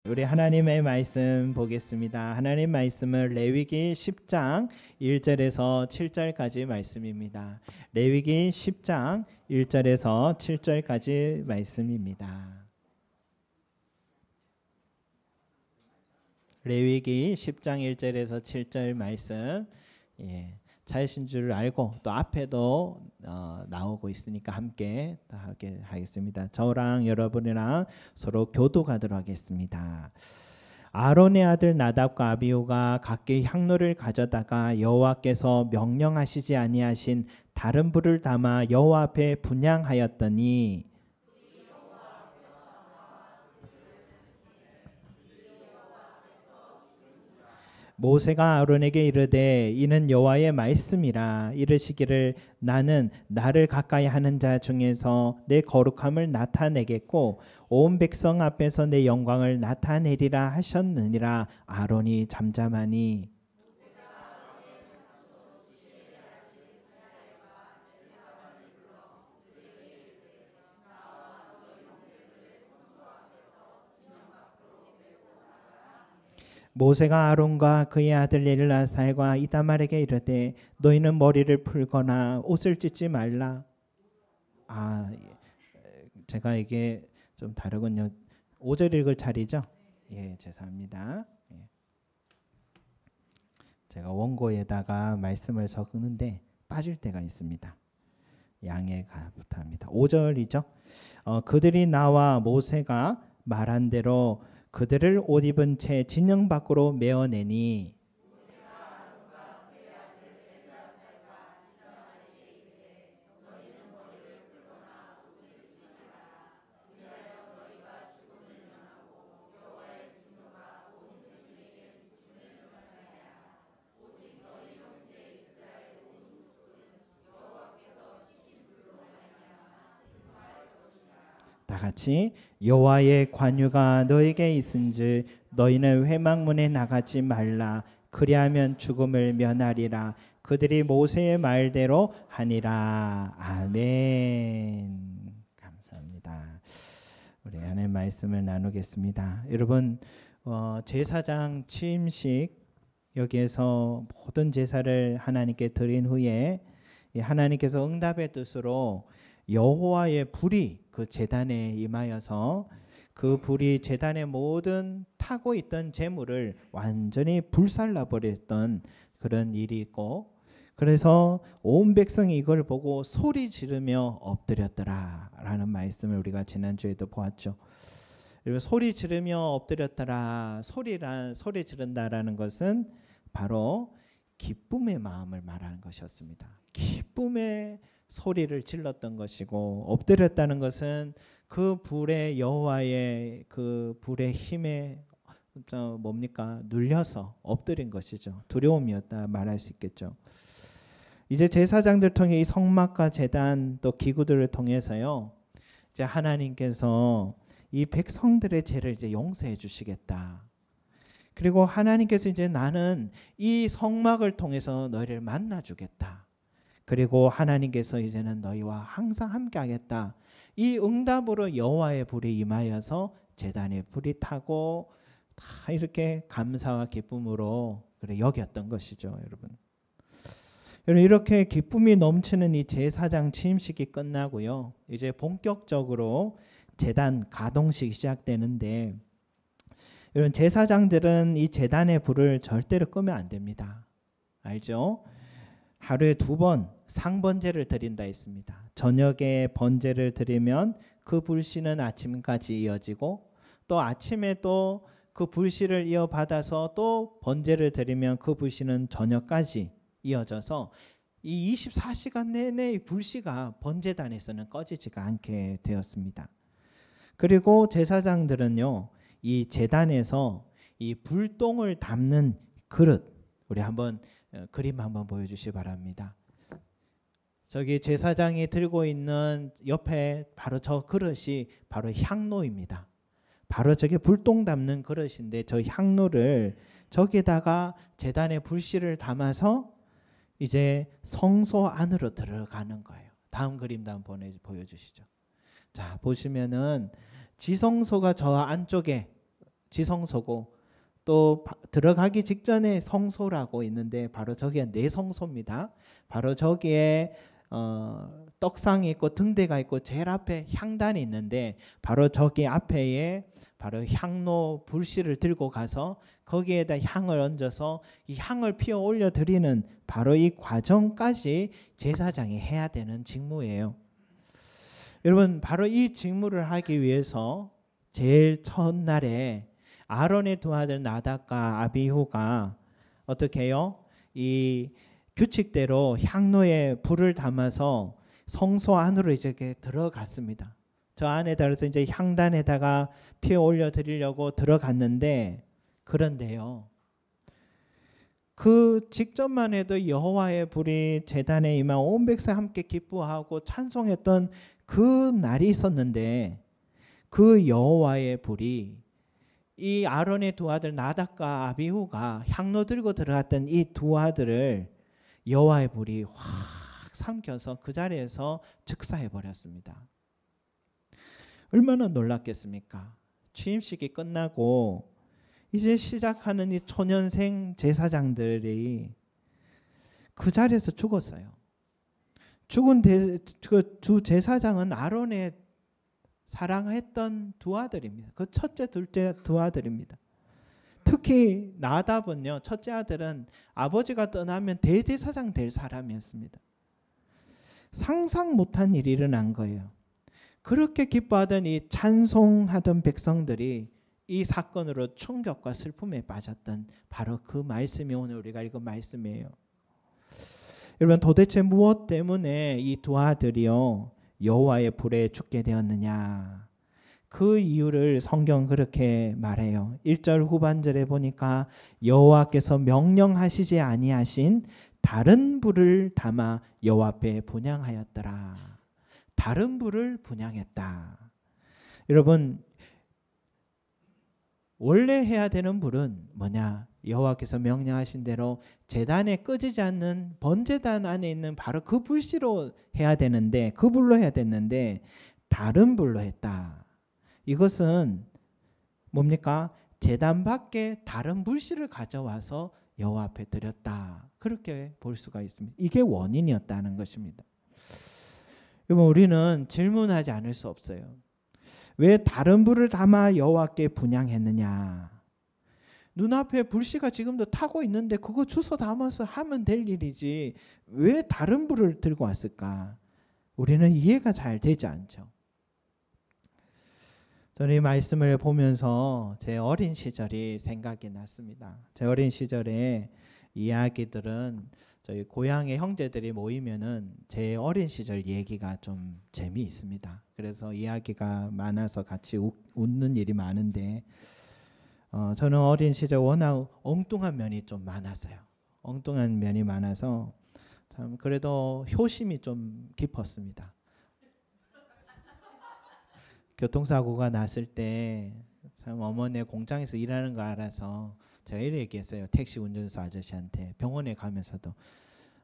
우리 하나님의 말씀 보겠습니다. 하나님 말씀은 레위기 10장 1절에서 7절까지 말씀입니다. 레위기 10장 1절에서 7절까지 말씀입니다. 레위기 10장 1절에서 7절 말씀, 찾으신 줄 알고 또 앞에도 나오고 있으니까 함께 하겠습니다. 저랑 여러분이랑 서로 교도하도록 하겠습니다. 아론의 아들 나답과 아비후가 각기 향로를 가져다가 여호와께서 명령하시지 아니하신 다른 불을 담아 여호와 앞에 분향하였더니 모세가 아론에게 이르되 이는 여호와의 말씀이라. 이르시기를 나는 나를 가까이 하는 자 중에서 내 거룩함을 나타내겠고 온 백성 앞에서 내 영광을 나타내리라 하셨느니라. 아론이 잠잠하니 모세가 아론과 그의 아들 엘르아살과 이다말에게 이르되 너희는 머리를 풀거나 옷을 찢지 말라. 제가 이게 좀 다르군요. 5절 읽을 차례죠? 죄송합니다. 제가 원고에다가 말씀을 적는데 빠질 때가 있습니다. 양해 부탁합니다. 5절이죠. 그들이 나와 모세가 말한 대로 그들을 옷 입은 채 진영 밖으로 메어내니 다 같이 여호와의 관유가 너에게 있은즉 너희는 회막문에 나가지 말라. 그리하면 죽음을 면하리라. 그들이 모세의 말대로 하니라. 아멘. 감사합니다. 우리 하나님의 말씀을 나누겠습니다. 여러분, 제사장 취임식 여기에서 모든 제사를 하나님께 드린 후에 하나님께서 응답의 뜻으로 여호와의 불이 그 제단에 임하여서 그 불이 제단의 모든 타고 있던 재물을 완전히 불살라 버렸던 그런 일이 있고, 그래서 온 백성이 이걸 보고 소리 지르며 엎드렸더라라는 말씀을 우리가 지난주에도 보았죠. 소리 지르며 엎드렸더라. 소리 지른다라는 것은 바로 기쁨의 마음을 말하는 것이었습니다. 기쁨의 소리를 질렀던 것이고, 엎드렸다는 것은 그 불의 여호와의 그 불의 힘에 눌려서 엎드린 것이죠. 두려움이었다 말할 수 있겠죠. 이제 제사장들 통해 이 성막과 제단 또 기구들을 통해서요, 이제 하나님께서 이 백성들의 죄를 이제 용서해 주시겠다. 그리고 하나님께서 이제 나는 이 성막을 통해서 너희를 만나 주겠다. 그리고 하나님께서 이제는 너희와 항상 함께 하겠다. 이 응답으로 여호와의 불이 임하여서 제단에 불이 타고 다 이렇게 감사와 기쁨으로 여겼던 것이죠, 여러분. 여러분, 이렇게 기쁨이 넘치는 이 제사장 취임식이 끝나고요, 이제 본격적으로 제단 가동식이 시작되는데, 여러분, 제사장들은 이 제단의 불을 절대로 끄면 안 됩니다. 알죠? 하루에 2번 상번제를 드린다 했습니다. 저녁에 번제를 드리면 그 불씨는 아침까지 이어지고, 또 아침에 또 그 불씨를 이어받아서 또 번제를 드리면 그 불씨는 저녁까지 이어져서 이 24시간 내내 이 불씨가 번제단에서는 꺼지지가 않게 되었습니다. 그리고 제사장들은요, 이 제단에서 이 불똥을 담는 그릇, 우리 한번 그림 한번 보여주시기 바랍니다. 저기 제사장이 들고 있는 옆에 바로 저 그릇이 바로 향로입니다. 바로 저게 불똥 담는 그릇인데, 저 향로를 저기다가 제단에 불씨를 담아서 이제 성소 안으로 들어가는 거예요. 다음 그림도 한번 보여주시죠. 자, 보시면은 지성소가 저 안쪽에 지성소고 또 들어가기 직전에 성소라고 있는데 바로 저기가 내성소입니다. 바로 저기에 떡상이 있고 등대가 있고 제일 앞에 향단이 있는데 바로 저기 앞에에 바로 향로 불씨를 들고 가서 거기에다 향을 얹어서 이 향을 피워 올려 드리는 바로 이 과정까지 제사장이 해야 되는 직무예요. 여러분 바로 이 직무를 하기 위해서 제일 첫날에 아론의 두 아들 나답과 아비후가 어떻게 해요? 이 규칙대로 향로에 불을 담아서 성소 안으로 이제 들어갔습니다. 저 안에다 그래서 이제 향단에다가 피워 올려 드리려고 들어갔는데 그런데요. 그 직전만 해도 여호와의 불이 제단에 임한 온 백성 함께 기뻐하고 찬송했던 그 날이 있었는데 그 여호와의 불이 이 아론의 두 아들 나답과 아비후가 향로 들고 들어갔던 이 두 아들을 여호와의 불이 확 삼켜서 그 자리에서 즉사해 버렸습니다. 얼마나 놀랐겠습니까? 취임식이 끝나고 이제 시작하는 이 초년생 제사장들이 그 자리에서 죽었어요. 죽은 주 제사장은 아론의 사랑했던 두 아들입니다. 그 첫째, 둘째 두 아들입니다. 특히 나답은요, 첫째 아들은 아버지가 떠나면 대제사장 될 사람이었습니다. 상상 못한 일이 일어난 거예요. 그렇게 기뻐하던 이 찬송하던 백성들이 이 사건으로 충격과 슬픔에 빠졌던 바로 그 말씀이 오늘 우리가 읽은 말씀이에요. 여러분 도대체 무엇 때문에 이 두 아들이요 여호와의 불에 죽게 되었느냐? 그 이유를 성경 그렇게 말해요. 1절 후반절에 보니까 여호와께서 명령하시지 아니하신 다른 불을 담아 여호와 앞에 분향하였더라. 다른 불을 분향했다. 여러분 원래 해야 되는 불은 뭐냐? 여호와께서 명령하신 대로 제단에 꺼지지 않는 번제단 안에 있는 바로 그 불씨로 해야 되는데 그 불로 해야 됐는데 다른 불로 했다. 이것은 뭡니까? 제단 밖에 다른 불씨를 가져와서 여호와 앞에 드렸다. 그렇게 볼 수가 있습니다. 이게 원인이었다는 것입니다. 여러분 우리는 질문하지 않을 수 없어요. 왜 다른 불을 담아 여호와께 분향했느냐? 눈앞에 불씨가 지금도 타고 있는데 그거 주워 담아서 하면 될 일이지 왜 다른 불을 들고 왔을까? 우리는 이해가 잘 되지 않죠. 저는 이 말씀을 보면서 제 어린 시절이 생각이 났습니다. 제 어린 시절에 이야기들은 저희 고향의 형제들이 모이면은 제 어린 시절 얘기가 좀 재미있습니다. 그래서 이야기가 많아서 같이 웃는 일이 많은데 저는 어린 시절 워낙 엉뚱한 면이 좀 많았어요. 엉뚱한 면이 많아서 참 그래도 효심이 좀 깊었습니다. 교통사고가 났을 때 참 어머니 공장에서 일하는 걸 알아서 제가 이렇게 얘기했어요. 택시 운전사 아저씨한테 병원에 가면서도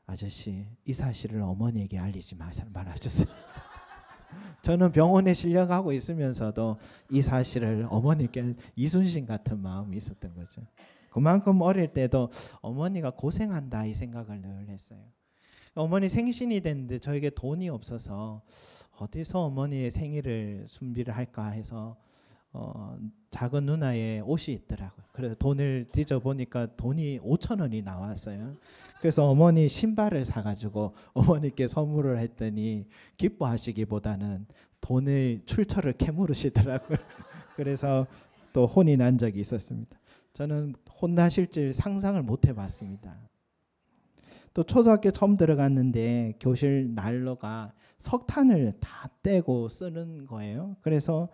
아저씨 이 사실을 어머니에게 알리지 말아주세요. 저는 병원에 실려가고 있으면서도 이 사실을 어머니께 이순신 같은 마음이 있었던 거죠. 그만큼 어릴 때도 어머니가 고생한다 이 생각을 늘 했어요. 어머니 생신이 됐는데 저에게 돈이 없어서 어디서 어머니의 생일을 준비를 할까 해서 작은 누나의 옷이 있더라고요. 그래서 돈을 뒤져보니까 돈이 5,000원이 나왔어요. 그래서 어머니 신발을 사가지고 어머니께 선물을 했더니 기뻐하시기보다는 돈의 출처를 캐물으시더라고요. 그래서 또 혼이 난 적이 있었습니다. 저는 혼나실 줄 상상을 못 해봤습니다. 또 초등학교 처음 들어갔는데 교실 난로가 석탄을 다 떼고 쓰는 거예요. 그래서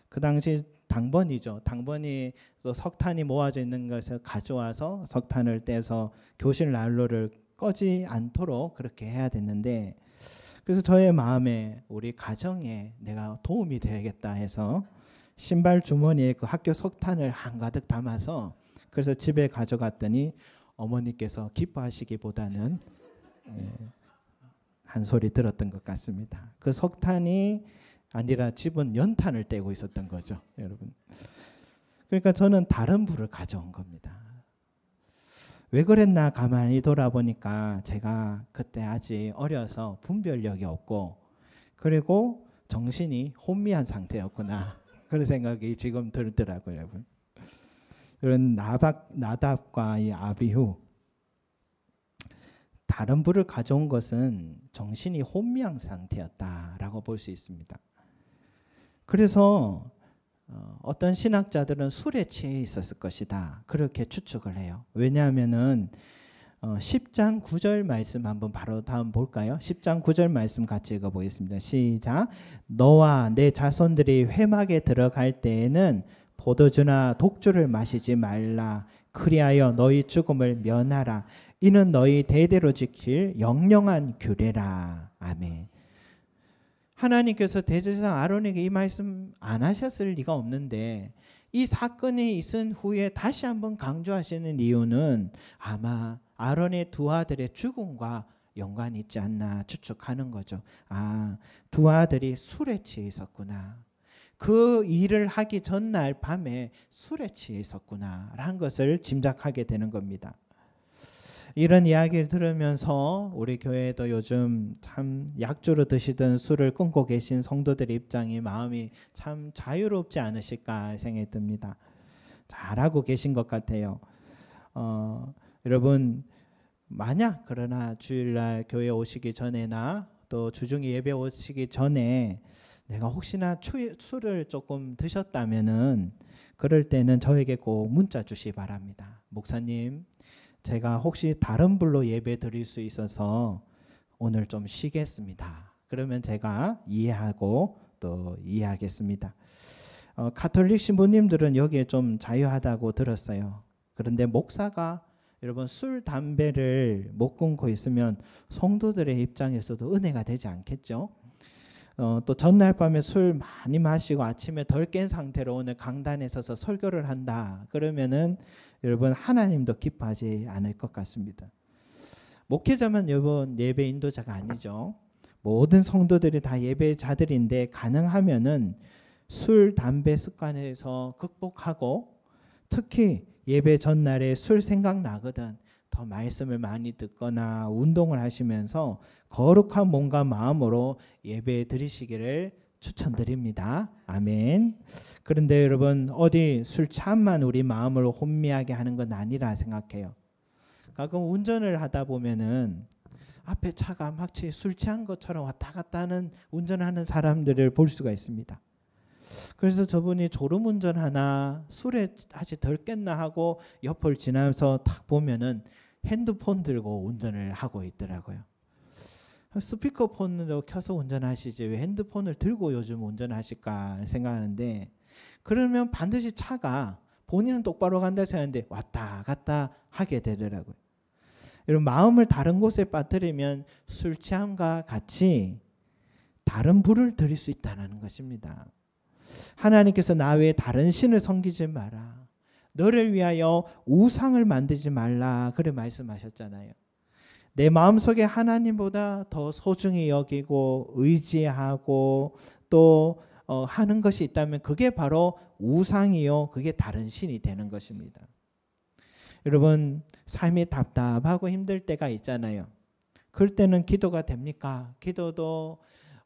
그 당시 당번이죠. 당번이 또 석탄이 모아져 있는 것을 가져와서 석탄을 떼서 교실 난로를 꺼지 않도록 그렇게 해야 됐는데 그래서 저의 마음에 우리 가정에 내가 도움이 되야겠다 해서 신발 주머니에 그 학교 석탄을 한가득 담아서 그래서 집에 가져갔더니 어머니께서 기뻐하시기보다는 한 소리 들었던 것 같습니다. 그 석탄이 아니라 집은 연탄을 떼고 있었던 거죠, 여러분. 그러니까 저는 다른 불을 가져온 겁니다. 왜 그랬나 가만히 돌아보니까 제가 그때 아직 어려서 분별력이 없고 그리고 정신이 혼미한 상태였구나. 그런 생각이 지금 들더라고요, 여러분. 이런 나답과 이 아비후, 다른 불을 가져온 것은 정신이 혼미한 상태였다라고 볼 수 있습니다. 그래서 어떤 신학자들은 술에 취해 있었을 것이다, 그렇게 추측을 해요. 왜냐하면은 10장 9절 말씀 한번 바로 다음 볼까요? 10장 9절 말씀 같이 읽어보겠습니다. 시작. 너와 내 자손들이 회막에 들어갈 때에는 포도주나 독주를 마시지 말라. 그리하여 너희 죽음을 면하라. 이는 너희 대대로 지킬 영영한 규례라. 아멘. 하나님께서 대제사장 아론에게 이 말씀 안 하셨을 리가 없는데 이 사건이 있은 후에 다시 한번 강조하시는 이유는 아마 아론의 두 아들의 죽음과 연관이 있지 않나 추측하는 거죠. 아, 두 아들이 술에 취해 있었구나. 그 일을 하기 전날 밤에 술에 취해 있었구나 라는 것을 짐작하게 되는 겁니다. 이런 이야기를 들으면서 우리 교회도 요즘 참 약주로 드시던 술을 끊고 계신 성도들의 입장이 마음이 참 자유롭지 않으실까 생각이 듭니다. 잘하고 계신 것 같아요. 여러분 만약 그러나 주일날 교회 오시기 전에나 또 주중에 예배 오시기 전에 내가 혹시나 술을 조금 드셨다면은 그럴 때는 저에게 꼭 문자 주시기 바랍니다. 목사님, 제가 혹시 다른 불로 예배 드릴 수 있어서 오늘 좀 쉬겠습니다. 그러면 제가 이해하고 또 이해하겠습니다. 가톨릭 신부님들은 여기에 좀 자유하다고 들었어요. 그런데 목사가 여러분 술, 담배를 못 끊고 있으면 성도들의 입장에서도 은혜가 되지 않겠죠? 또 전날 밤에 술 많이 마시고 아침에 덜 깬 상태로 오늘 강단에 서서 설교를 한다. 그러면은 여러분 하나님도 기뻐하지 않을 것 같습니다. 목회자만 여러분 예배 인도자가 아니죠. 모든 성도들이 다 예배자들인데 가능하면은 술, 담배 습관에서 극복하고 특히 예배 전날에 술 생각나거든 더 말씀을 많이 듣거나 운동을 하시면서 거룩한 몸과 마음으로 예배 드리시기를 추천드립니다. 아멘. 그런데 여러분 어디 술 취함만 우리 마음을 혼미하게 하는 건 아니라 생각해요. 가끔 운전을 하다 보면은 앞에 차가 마치 술 취한 것처럼 왔다 갔다 하는 운전하는 사람들을 볼 수가 있습니다. 그래서 저분이 졸음운전하나 술에 아직 덜 깼나 하고 옆을 지나면서 탁 보면은 핸드폰 들고 운전을 하고 있더라고요. 스피커폰으로 켜서 운전하시지 왜 핸드폰을 들고 요즘 운전하실까 생각하는데 그러면 반드시 차가 본인은 똑바로 간다 생각하는데 왔다 갔다 하게 되더라고요. 여러분 마음을 다른 곳에 빠뜨리면 술 취함과 같이 다른 불을 들일 수 있다는 것입니다. 하나님께서 나 외에 다른 신을 섬기지 마라. 너를 위하여 우상을 만들지 말라. 그래 말씀하셨잖아요. 내 마음속에 하나님보다 더 소중히 여기고 의지하고 또 하는 것이 있다면 그게 바로 우상이요. 그게 다른 신이 되는 것입니다. 여러분 삶이 답답하고 힘들 때가 있잖아요. 그럴 때는 기도가 됩니까? 기도도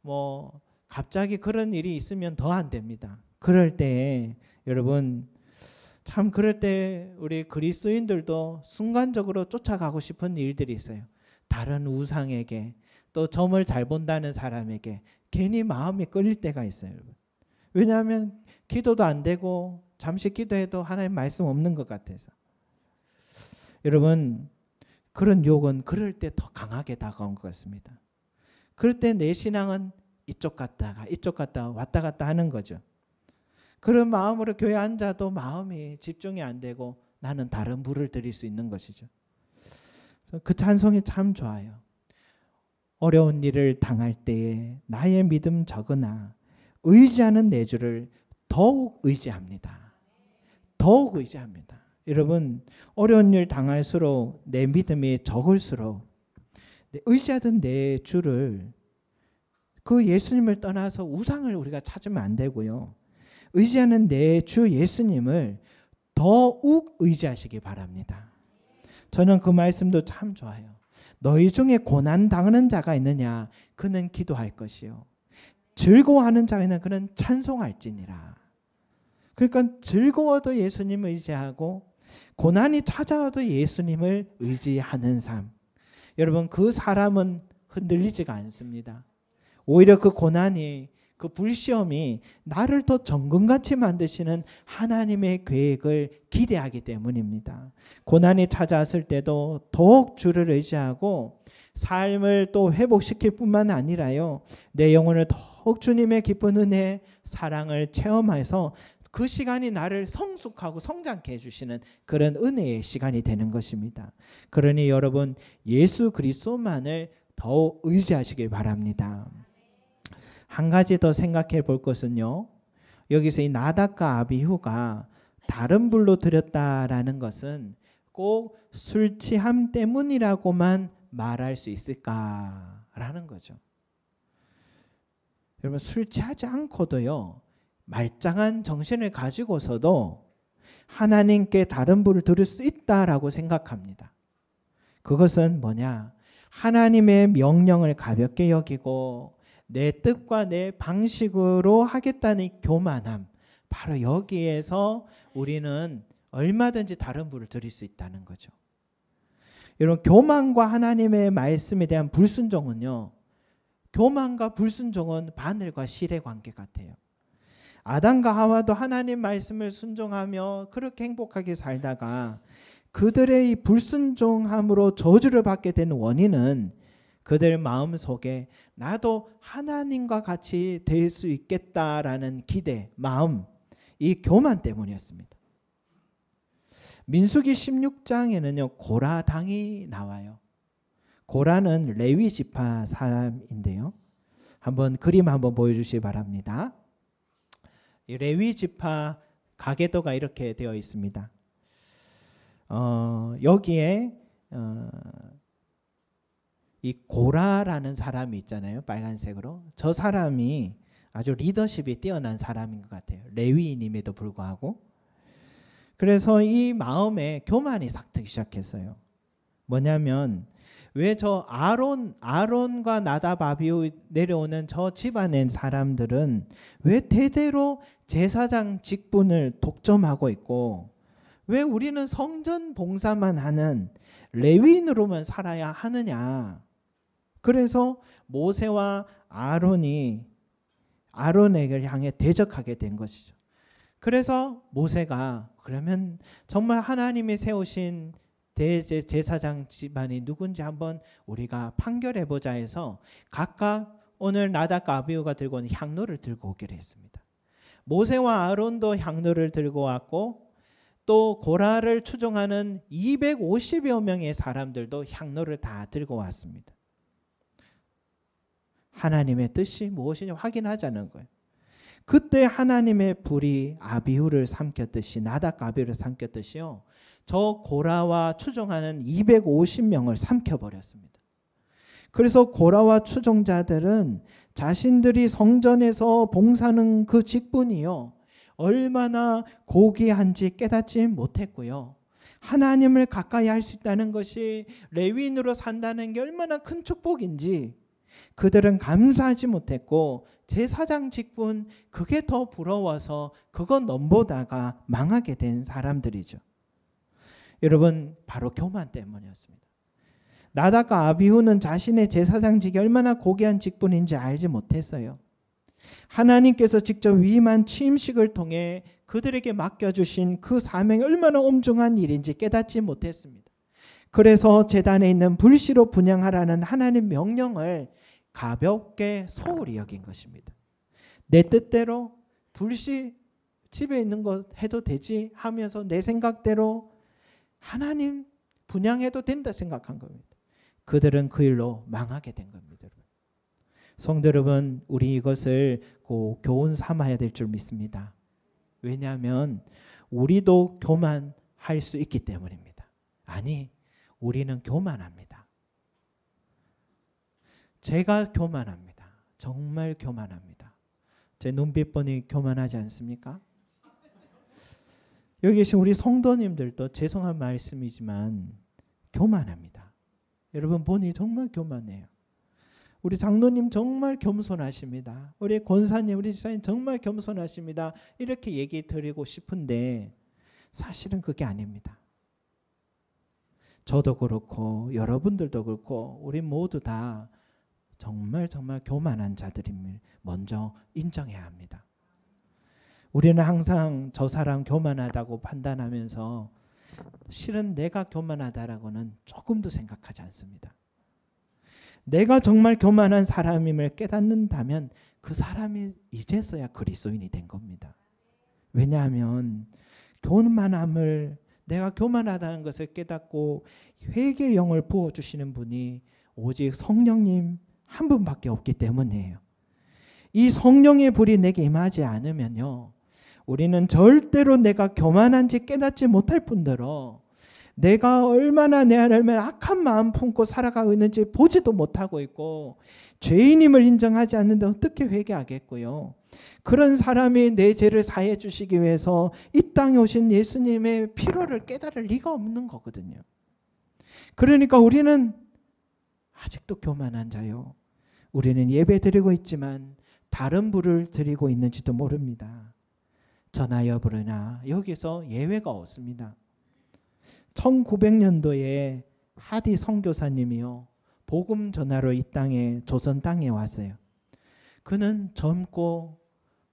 뭐 갑자기 그런 일이 있으면 더 안 됩니다. 그럴 때 여러분 참 그럴 때 우리 그리스도인들도 순간적으로 쫓아가고 싶은 일들이 있어요. 다른 우상에게 또 점을 잘 본다는 사람에게 괜히 마음이 끌릴 때가 있어요. 여러분. 왜냐하면 기도도 안 되고 잠시 기도해도 하나님 말씀 없는 것 같아서. 여러분 그런 유혹은 그럴 때 더 강하게 다가온 것 같습니다. 그럴 때 내 신앙은 이쪽 갔다가 이쪽 갔다가 왔다 갔다 하는 거죠. 그런 마음으로 교회 앉아도 마음이 집중이 안 되고 나는 다른 불을 드릴 수 있는 것이죠. 그 찬송이 참 좋아요. 어려운 일을 당할 때에 나의 믿음 적으나 의지하는 내 주를 더욱 의지합니다. 더욱 의지합니다. 여러분 어려운 일 당할수록 내 믿음이 적을수록 의지하던 내 주를 그 예수님을 떠나서 우상을 우리가 찾으면 안 되고요. 의지하는 내 주 예수님을 더욱 의지하시기 바랍니다. 저는 그 말씀도 참 좋아요. 너희 중에 고난 당하는 자가 있느냐? 그는 기도할 것이요. 즐거워하는 자가 있는 그는 찬송할지니라. 그러니까 즐거워도 예수님을 의지하고 고난이 찾아와도 예수님을 의지하는 삶. 여러분, 그 사람은 흔들리지가 않습니다. 오히려 그 고난이, 그 불시험이 나를 더 정금같이 만드시는 하나님의 계획을 기대하기 때문입니다. 고난이 찾아왔을 때도 더욱 주를 의지하고 삶을 또 회복시킬 뿐만 아니라요, 내 영혼을 더욱 주님의 기쁜 은혜, 사랑을 체험해서 그 시간이 나를 성숙하고 성장케 해주시는 그런 은혜의 시간이 되는 것입니다. 그러니 여러분, 예수 그리스도만을 더욱 의지하시길 바랍니다. 한 가지 더 생각해 볼 것은요, 여기서 이 나답과 아비후가 다른 불로 드렸다라는 것은 꼭 술 취함 때문이라고만 말할 수 있을까라는 거죠. 여러분, 술 취하지 않고도요, 말짱한 정신을 가지고서도 하나님께 다른 불을 드릴 수 있다라고 생각합니다. 그것은 뭐냐? 하나님의 명령을 가볍게 여기고 내 뜻과 내 방식으로 하겠다는 교만함, 바로 여기에서 우리는 얼마든지 다른 불을 드릴 수 있다는 거죠. 여러분, 교만과 하나님의 말씀에 대한 불순종은요, 교만과 불순종은 바늘과 실의 관계 같아요. 아담과 하와도 하나님 말씀을 순종하며 그렇게 행복하게 살다가 그들의 이 불순종함으로 저주를 받게 된 원인은 그들 마음속에 나도 하나님과 같이 될 수 있겠다라는 기대, 마음, 이 교만 때문이었습니다. 민수기 16장에는요, 고라당이 나와요. 고라는 레위 지파 사람인데요. 한번 그림 한번 보여주시기 바랍니다. 이 레위 지파 가계도가 이렇게 되어 있습니다. 여기에 이 고라라는 사람이 있잖아요. 빨간색으로. 저 사람이 아주 리더십이 뛰어난 사람인 것 같아요. 레위인임에도 불구하고. 그래서 이 마음에 교만이 싹트기 시작했어요. 뭐냐면 왜 저 아론과 나답 아비후 내려오는 저 집안의 사람들은 왜 대대로 제사장 직분을 독점하고 있고 왜 우리는 성전 봉사만 하는 레위인으로만 살아야 하느냐. 그래서 모세와 아론에게 향해 대적하게 된 것이죠. 그래서 모세가 그러면 정말 하나님이 세우신 대제사장 집안이 누군지 한번 우리가 판결해보자 해서 각각 오늘 나답과 아비후가 들고 온 향로를 들고 오기로 했습니다. 모세와 아론도 향로를 들고 왔고 또 고라를 추종하는 250여 명의 사람들도 향로를 다 들고 왔습니다. 하나님의 뜻이 무엇이냐 확인하자는 거예요. 그때 하나님의 불이 아비후를 삼켰듯이 나답과 아비후를 삼켰듯이요, 저 고라와 추종하는 250명을 삼켜버렸습니다. 그래서 고라와 추종자들은 자신들이 성전에서 봉사하는 그 직분이요, 얼마나 고귀한지 깨닫지 못했고요. 하나님을 가까이 할 수 있다는 것이 레위인으로 산다는 게 얼마나 큰 축복인지 그들은 감사하지 못했고 제사장 직분 그게 더 부러워서 그거 넘보다가 망하게 된 사람들이죠. 여러분, 바로 교만 때문이었습니다. 나답과 아비후는 자신의 제사장직이 얼마나 고귀한 직분인지 알지 못했어요. 하나님께서 직접 위임한 취임식을 통해 그들에게 맡겨주신 그 사명이 얼마나 엄중한 일인지 깨닫지 못했습니다. 그래서 제단에 있는 불시로 분향하라는 하나님 명령을 가볍게 소홀히 여긴 것입니다. 내 뜻대로 불시 집에 있는 것 해도 되지 하면서 내 생각대로 하나님 분향해도 된다 생각한 겁니다. 그들은 그 일로 망하게 된 겁니다. 성도 여러분, 우리 이것을 꼭 교훈 삼아야 될 줄 믿습니다. 왜냐하면 우리도 교만할 수 있기 때문입니다. 아니, 우리는 교만합니다. 제가 교만합니다. 정말 교만합니다. 제 눈빛 보니 교만하지 않습니까? 여기 계신 우리 성도님들도 죄송한 말씀이지만 교만합니다. 여러분 보니 정말 교만해요. 우리 장로님 정말 겸손하십니다. 우리 권사님, 우리 집사님 정말 겸손하십니다. 이렇게 얘기 드리고 싶은데 사실은 그게 아닙니다. 저도 그렇고 여러분들도 그렇고 우리 모두 다 정말 교만한 자들임을 먼저 인정해야 합니다. 우리는 항상 저 사람 교만하다고 판단하면서 실은 내가 교만하다라고는 조금도 생각하지 않습니다. 내가 정말 교만한 사람임을 깨닫는다면 그 사람이 이제서야 그리스도인이 된 겁니다. 왜냐하면 교만함을, 내가 교만하다는 것을 깨닫고 회개의 영을 부어주시는 분이 오직 성령님 한 분밖에 없기 때문이에요. 이 성령의 불이 내게 임하지 않으면요, 우리는 절대로 내가 교만한지 깨닫지 못할 뿐더러 내가 얼마나 내 안에 얼마나 악한 마음 품고 살아가고 있는지 보지도 못하고 있고 죄인임을 인정하지 않는데 어떻게 회개하겠고요. 그런 사람이 내 죄를 사해 주시기 위해서 이 땅에 오신 예수님의 필요를 깨달을 리가 없는 거거든요. 그러니까 우리는 아직도 교만한 자요. 우리는 예배 드리고 있지만 다른 부를 드리고 있는지도 모릅니다. 저나 여부르나 여기서 예외가 없습니다. 1900년도에 하디 선교사님이요, 복음 전하러 이 땅에, 조선 땅에 왔어요. 그는 젊고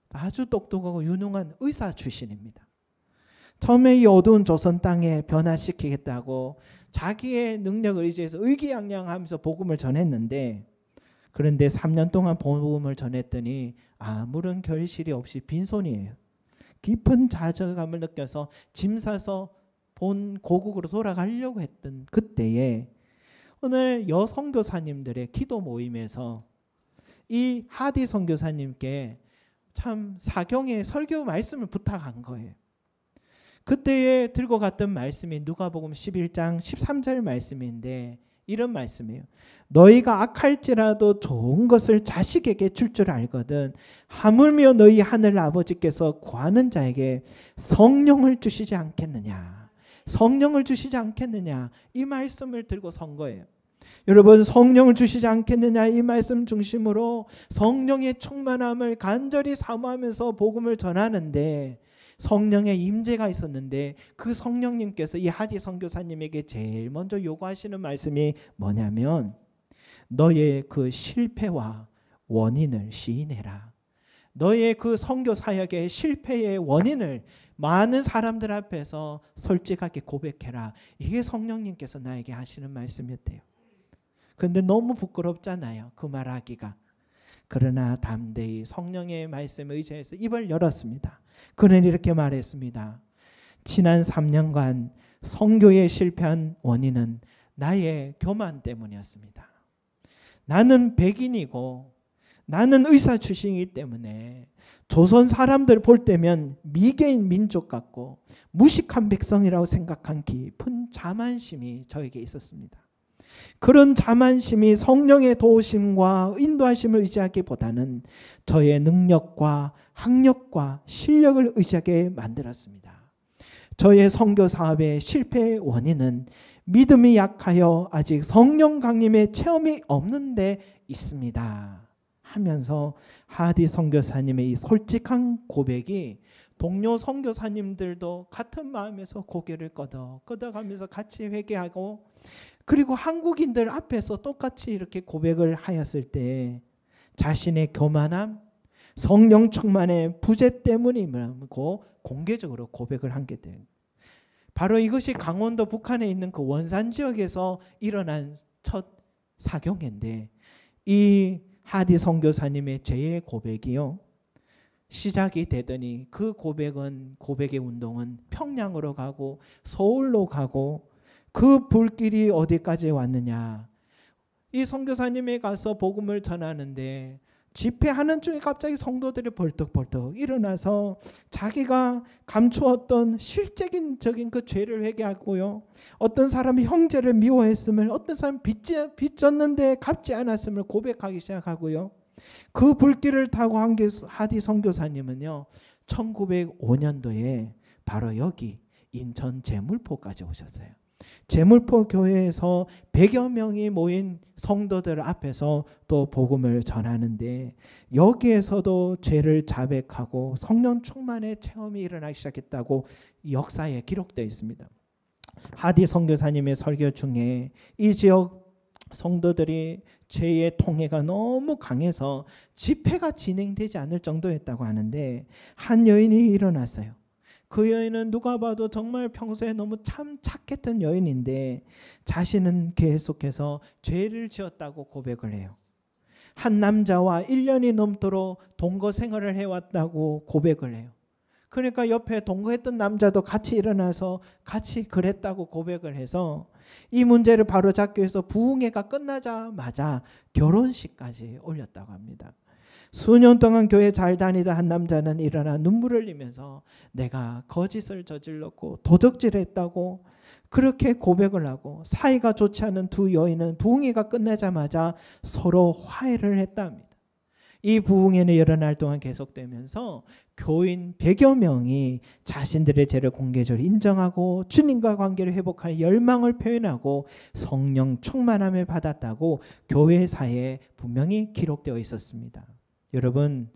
아주 똑똑하고 유능한 의사 출신입니다. 처음에 이 어두운 조선 땅에 변화시키겠다고 자기의 능력을 의지해서 의기양양하면서 복음을 전했는데, 그런데 3년 동안 복음을 전했더니 아무런 결실이 없이 빈손이에요. 깊은 좌절감을 느껴서 짐 싸서 본 고국으로 돌아가려고 했던 그때에 오늘 여선교사님들의 기도 모임에서 이 하디 선교사님께 참 사경의 설교 말씀을 부탁한 거예요. 그때에 들고 갔던 말씀이 누가복음 11장 13절 말씀인데 이런 말씀이에요. 너희가 악할지라도 좋은 것을 자식에게 줄 줄 알거든 하물며 너희 하늘 아버지께서 구하는 자에게 성령을 주시지 않겠느냐. 성령을 주시지 않겠느냐. 이 말씀을 들고 선 거예요. 여러분, 성령을 주시지 않겠느냐 이 말씀 중심으로 성령의 충만함을 간절히 사모하면서 복음을 전하는데 성령의 임재가 있었는데 그 성령님께서 이 하디 선교사님에게 제일 먼저 요구하시는 말씀이 뭐냐면 너의 그 실패와 원인을 시인해라. 너의 그 선교 사역의 실패의 원인을 많은 사람들 앞에서 솔직하게 고백해라. 이게 성령님께서 나에게 하시는 말씀이었대요. 그런데 너무 부끄럽잖아요, 그 말하기가. 그러나 담대히 성령의 말씀에 의지해서 입을 열었습니다. 그는 이렇게 말했습니다. 지난 3년간 선교에 실패한 원인은 나의 교만 때문이었습니다. 나는 백인이고 나는 의사 출신이기 때문에 조선 사람들 볼 때면 미개인 민족 같고 무식한 백성이라고 생각한 깊은 자만심이 저에게 있었습니다. 그런 자만심이 성령의 도우심과 인도하심을 의지하기보다는 저의 능력과 학력과 실력을 의지하게 만들었습니다. 저의 선교 사업의 실패의 원인은 믿음이 약하여 아직 성령 강림의 체험이 없는 데 있습니다. 하면서 하디 선교사님의 이 솔직한 고백이 동료 선교사님들도 같은 마음에서 고개를 끄덕끄덕하면서 같이 회개하고, 그리고 한국인들 앞에서 똑같이 이렇게 고백을 하였을 때 자신의 교만함, 성령 충만의 부재 때문이라고 공개적으로 고백을 하게 돼요. 바로 이것이 강원도 북한에 있는 그 원산 지역에서 일어난 첫 사경인데, 이 하디 선교사님의 제 고백이요, 시작이 되더니 그 고백의 운동은 평양으로 가고 서울로 가고, 그 불길이 어디까지 왔느냐. 이 선교사님이 가서 복음을 전하는데 집회하는 중에 갑자기 성도들이 벌떡벌떡 일어나서 자기가 감추었던 실제적인 그 죄를 회개하고요, 어떤 사람이 형제를 미워했음을, 어떤 사람이 빚졌는데 갚지 않았음을 고백하기 시작하고요. 그 불길을 타고 한 하디 선교사님은요 1905년도에 바로 여기 인천 제물포까지 오셨어요. 제물포 교회에서 100여 명이 모인 성도들 앞에서 또 복음을 전하는데, 여기에서도 죄를 자백하고 성령 충만의 체험이 일어나기 시작했다고 역사에 기록되어 있습니다. 하디 선교사님의 설교 중에 이 지역 성도들이 죄의 통해가 너무 강해서 집회가 진행되지 않을 정도였다고 하는데, 한 여인이 일어났어요. 그 여인은 누가 봐도 정말 평소에 너무 참 착했던 여인인데 자신은 계속해서 죄를 지었다고 고백을 해요. 한 남자와 1년이 넘도록 동거 생활을 해왔다고 고백을 해요. 그러니까 옆에 동거했던 남자도 같이 일어나서 같이 그랬다고 고백을 해서 이 문제를 바로잡기 위해서 부흥회가 끝나자마자 결혼식까지 올렸다고 합니다. 수년 동안 교회 잘 다니다 한 남자는 일어나 눈물을 흘리면서 내가 거짓을 저질렀고 도적질했다고 그렇게 고백을 하고, 사이가 좋지 않은 두 여인은 부흥회가 끝나자마자 서로 화해를 했답니다. 이 부흥회는 여러 날 동안 계속되면서 교인 100여 명이 자신들의 죄를 공개적으로 인정하고 주님과 관계를 회복할 열망을 표현하고 성령 충만함을 받았다고 교회사에 분명히 기록되어 있었습니다. 여러분,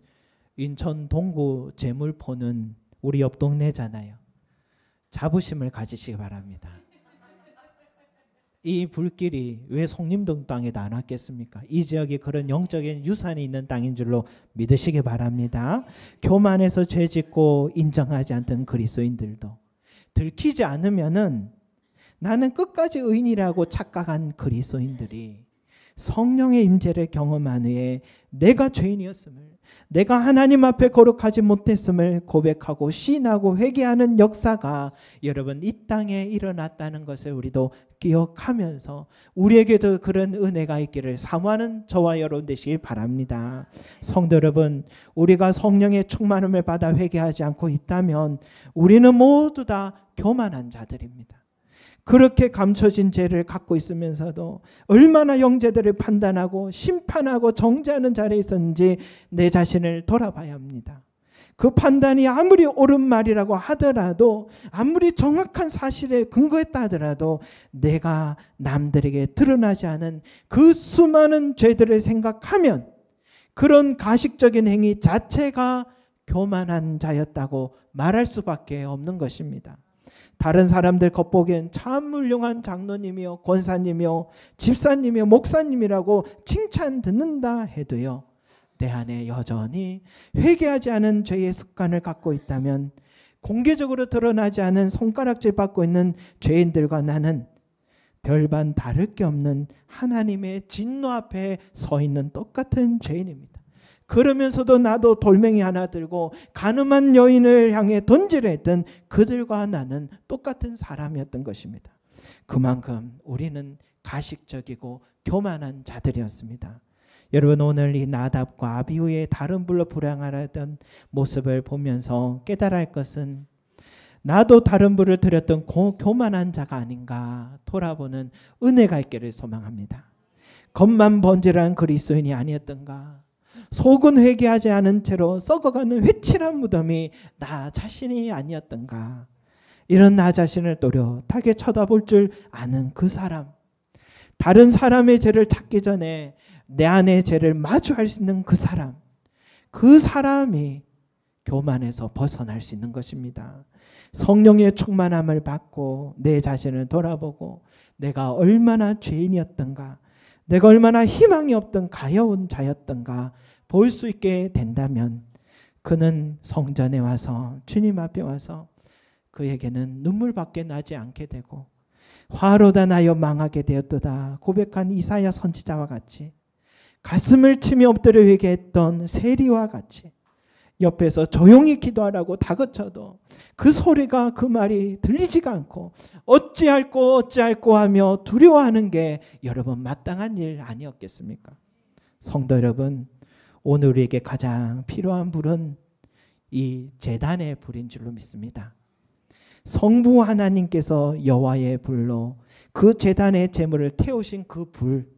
인천 동구 제물포는 우리 옆 동네잖아요. 자부심을 가지시기 바랍니다. 이 불길이 왜 송림동 땅에도 안 왔겠습니까? 이 지역이 그런 영적인 유산이 있는 땅인 줄로 믿으시기 바랍니다. 교만해서 죄 짓고 인정하지 않던 그리스도인들도 들키지 않으면은 나는 끝까지 의인이라고 착각한 그리스도인들이 성령의 임재를 경험한 후에 내가 죄인이었음을, 내가 하나님 앞에 거룩하지 못했음을 고백하고 시인하고 회개하는 역사가 여러분 이 땅에 일어났다는 것을 우리도 기억하면서 우리에게도 그런 은혜가 있기를 사모하는 저와 여러분 되시길 바랍니다. 성도 여러분, 우리가 성령의 충만함을 받아 회개하지 않고 있다면 우리는 모두 다 교만한 자들입니다. 그렇게 감춰진 죄를 갖고 있으면서도 얼마나 형제들을 판단하고 심판하고 정죄하는 자리에 있었는지 내 자신을 돌아봐야 합니다. 그 판단이 아무리 옳은 말이라고 하더라도, 아무리 정확한 사실에 근거했다 하더라도 내가 남들에게 드러나지 않은 그 수많은 죄들을 생각하면 그런 가식적인 행위 자체가 교만한 자였다고 말할 수밖에 없는 것입니다. 다른 사람들 겉보기엔 참 훌륭한 장로님이요, 권사님이요, 집사님이요, 목사님이라고 칭찬 듣는다 해도요, 내 안에 여전히 회개하지 않은 죄의 습관을 갖고 있다면, 공개적으로 드러나지 않은 손가락질 받고 있는 죄인들과 나는 별반 다를 게 없는 하나님의 진노 앞에 서 있는 똑같은 죄인입니다. 그러면서도 나도 돌멩이 하나 들고 가늠한 여인을 향해 던지려 했던 그들과 나는 똑같은 사람이었던 것입니다. 그만큼 우리는 가식적이고 교만한 자들이었습니다. 여러분, 오늘 이 나답과 아비후의 다른 불로 불행하던 모습을 보면서 깨달아야 할 것은 나도 다른 불을 드렸던 교만한 자가 아닌가 돌아보는 은혜가 있기를 소망합니다. 겉만 번지르한 그리스도인이 아니었던가, 속은 회개하지 않은 채로 썩어가는 회칠한 무덤이 나 자신이 아니었던가, 이런 나 자신을 또렷하게 쳐다볼 줄 아는 그 사람, 다른 사람의 죄를 찾기 전에 내 안의 죄를 마주할 수 있는 그 사람이 교만에서 벗어날 수 있는 것입니다. 성령의 충만함을 받고 내 자신을 돌아보고 내가 얼마나 죄인이었던가, 내가 얼마나 희망이 없던 가여운 자였던가 볼 수 있게 된다면 그는 성전에 와서, 주님 앞에 와서 그에게는 눈물밖에 나지 않게 되고 화로다 나여 망하게 되었도다 고백한 이사야 선지자와 같이, 가슴을 치며 엎드려 회개했던 세리와 같이 옆에서 조용히 기도하라고 다그쳐도 그 소리가, 그 말이 들리지가 않고 어찌할꼬 하며 두려워하는 게 여러분 마땅한 일 아니었겠습니까? 성도 여러분, 오늘 우리에게 가장 필요한 불은 이 제단의 불인 줄로 믿습니다. 성부 하나님께서 여호와의 불로 그 제단의 제물을 태우신 그 불,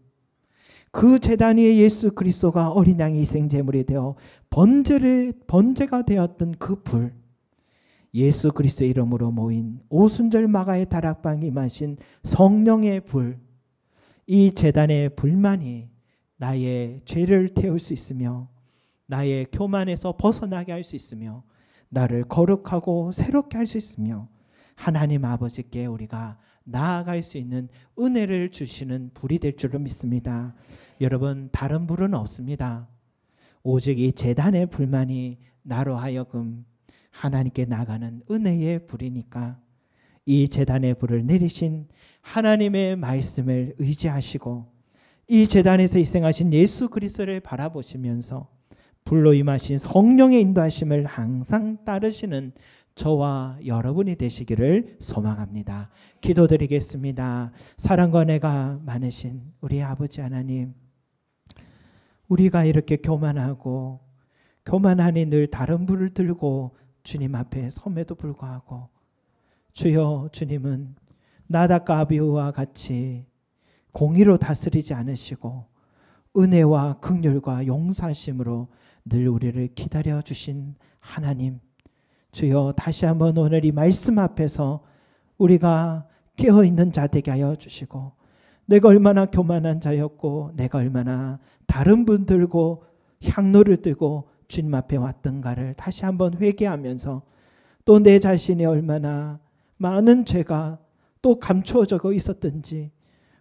그 제단 위에 예수 그리스도가 어린 양의 희생 제물이 되어 번제가 되었던 그 불, 예수 그리스도의 이름으로 모인 오순절 마가의 다락방에 임하신 성령의 불, 이 제단의 불만이 나의 죄를 태울 수 있으며 나의 교만에서 벗어나게 할 수 있으며 나를 거룩하고 새롭게 할 수 있으며 하나님 아버지께 우리가 나아갈 수 있는 은혜를 주시는 불이 될 줄로 믿습니다. 여러분, 다른 불은 없습니다. 오직 이 제단의 불만이 나로 하여금 하나님께 나가는 은혜의 불이니까 이 제단의 불을 내리신 하나님의 말씀을 의지하시고 이 제단에서 희생하신 예수 그리스도를 바라보시면서 불로 임하신 성령의 인도하심을 항상 따르시는 저와 여러분이 되시기를 소망합니다. 기도드리겠습니다. 사랑과 은혜가 많으신 우리 아버지 하나님, 우리가 이렇게 교만하니 늘 다른 불을 들고 주님 앞에 섬에도 불구하고 주여, 주님은 나답과 아비후와 같이 공의로 다스리지 않으시고 은혜와 긍휼과 용서하심으로 늘 우리를 기다려 주신 하나님, 주여, 다시 한번 오늘 이 말씀 앞에서 우리가 깨어있는 자 되게 하여 주시고, 내가 얼마나 교만한 자였고 내가 얼마나 다른 분 들고 향로를 들고 주님 앞에 왔던가를 다시 한번 회개하면서 또 내 자신이 얼마나 많은 죄가 또 감추어져 있었던지,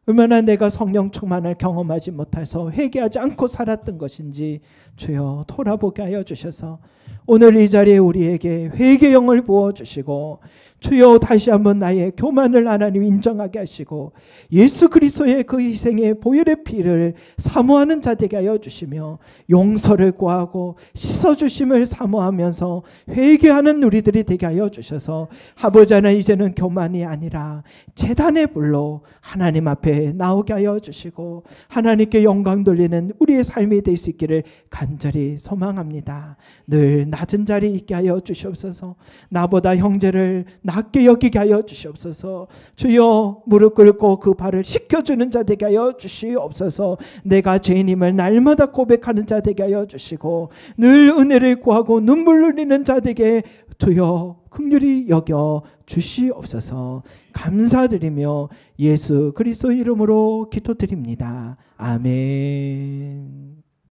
얼마나 내가 성령 충만을 경험하지 못해서 회개하지 않고 살았던 것인지 주여 돌아보게 하여 주셔서 오늘 이 자리에 우리에게 회개 영을 부어주시고, 주여 다시 한번 나의 교만을 하나님 인정하게 하시고 예수 그리스도의 그 희생의 보혈의 피를 사모하는 자 되게 하여 주시며 용서를 구하고 씻어주심을 사모하면서 회개하는 우리들이 되게 하여 주셔서 아버지 하나님, 이제는 교만이 아니라 제단의 불로 하나님 앞에 나오게 하여 주시고 하나님께 영광 돌리는 우리의 삶이 될 수 있기를 간절히 소망합니다. 늘 낮은 자리에 있게 하여 주시옵소서. 나보다 형제를 낮게 여기게 하여 주시옵소서. 주여, 무릎 꿇고 그 발을 씻겨주는 자 되게 하여 주시옵소서. 내가 죄인임을 날마다 고백하는 자 되게 하여 주시고 늘 은혜를 구하고 눈물 흘리는 자 되게 주여 긍휼히 여겨 주시옵소서. 감사드리며 예수 그리스도 이름으로 기도드립니다. 아멘.